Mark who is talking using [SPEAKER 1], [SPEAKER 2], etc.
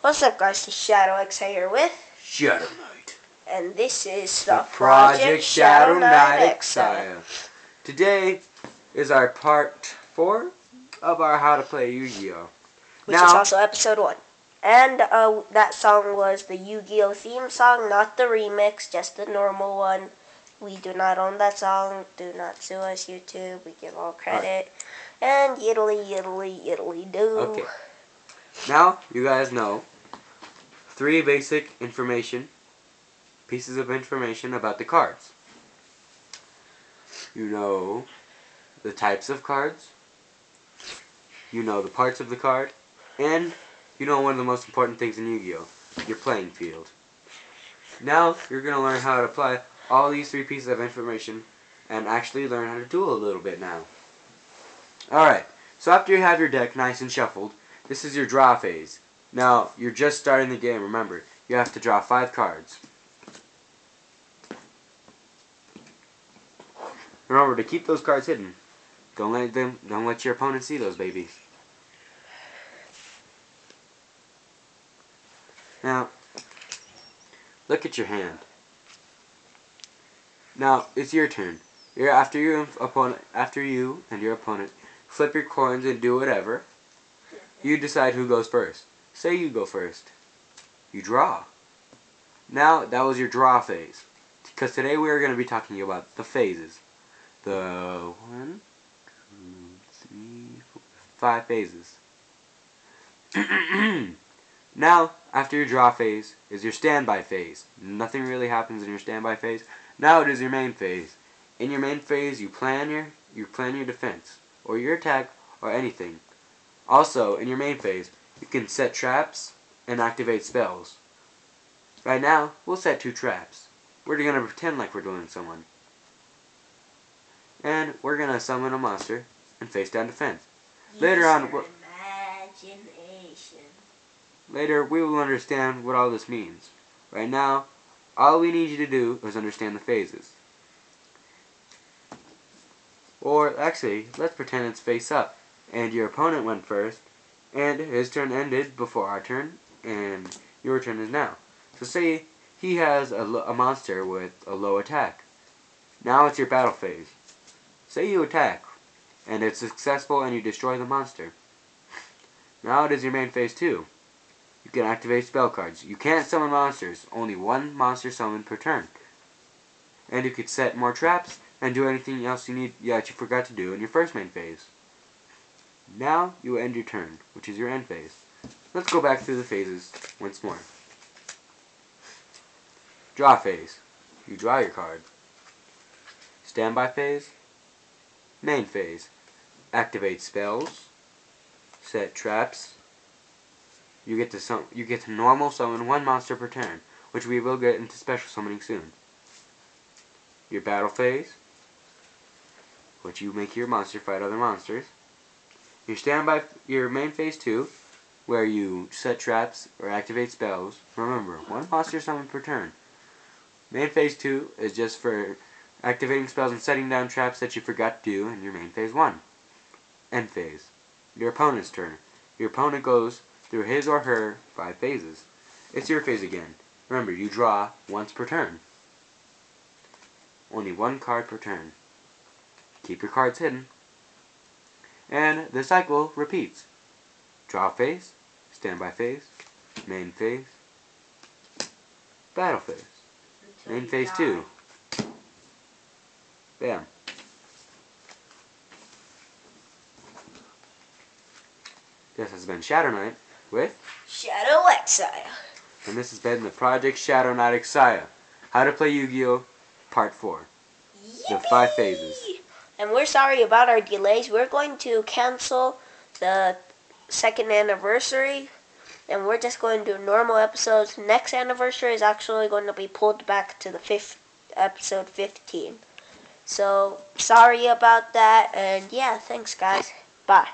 [SPEAKER 1] What's up, guys? It's Shadow X here with
[SPEAKER 2] Shadow Knight.
[SPEAKER 1] And this is the
[SPEAKER 2] Project Shadow Knight Exile. Today is our part 4 of our How to Play Yu-Gi-Oh!
[SPEAKER 1] Which is also episode 1. And that song was the Yu-Gi-Oh! Theme song, not the remix, just the normal one. We do not own that song. Do not sue us, YouTube. We give all credit. Right. And yiddly, yiddly, yiddly do.
[SPEAKER 2] Okay. Now, you guys know 3 basic pieces of information about the cards. You know the types of cards, you know the parts of the card, and you know one of the most important things in Yu-Gi-Oh! Your playing field. Now, you're going to learn how to apply all these 3 pieces of information and actually learn how to duel a little bit now. Alright, so after you have your deck nice and shuffled, this is your draw phase. Now, you're just starting the game, remember. You have to draw 5 cards. Remember to keep those cards hidden. Don't let your opponent see those babies. Now, look at your hand. Now, it's your turn. After you and your opponent flip your coins and do whatever, you decide who goes first. Say you go first. You draw. Now, that was your draw phase. Because today we are going to be talking about the phases. The 1, 2, 3, 4, 5 phases. Now, after your draw phase is your standby phase. Nothing really happens in your standby phase. Now it is your main phase. In your main phase, you plan your defense, or your attack, or anything. Also, in your main phase, you can set traps and activate spells. Right now, we'll set 2 traps. We're going to pretend like we're dueling someone. And we're going to summon a monster and face down defense. Later we will understand what all this means. Right now, all we need you to do is understand the phases. Or actually, let's pretend it's face up. And your opponent went first, and his turn ended before our turn, and your turn is now. So say he has a monster with a low attack. Now it's your battle phase. Say you attack, and it's successful and you destroy the monster. Now it is your main phase 2. You can activate spell cards. You can't summon monsters, only 1 monster summon per turn. And you could set more traps and do anything else that you forgot to do in your first main phase. Now you end your turn, which is your end phase. Let's go back through the phases once more. Draw phase. You draw your card. Standby phase. Main phase. Activate spells. Set traps. You get to normal summon 1 monster per turn, which we will get into special summoning soon. Your battle phase, which you make your monster fight other monsters. Your main phase 2, where you set traps or activate spells. Remember, 1 monster summon per turn. Main phase 2 is just for activating spells and setting down traps that you forgot to do in your main phase 1. End phase. Your opponent's turn. Your opponent goes through his or her 5 phases. It's your phase again. Remember, you draw once per turn. Only 1 card per turn. Keep your cards hidden. And the cycle repeats. Draw phase, standby phase, main phase, battle phase, main phase 2. Bam. This has been Shadow Knight with
[SPEAKER 1] Shadow Exile.
[SPEAKER 2] And this has been the Project Shadow Knight Exile. How to Play Yu-Gi-Oh! Part 4.
[SPEAKER 1] Yippee!
[SPEAKER 2] The 5 phases.
[SPEAKER 1] And we're sorry about our delays. We're going to cancel the 2nd anniversary. And we're just going to do normal episodes. Next anniversary is actually going to be pulled back to the episode 15. So, sorry about that. And yeah, thanks guys. Bye.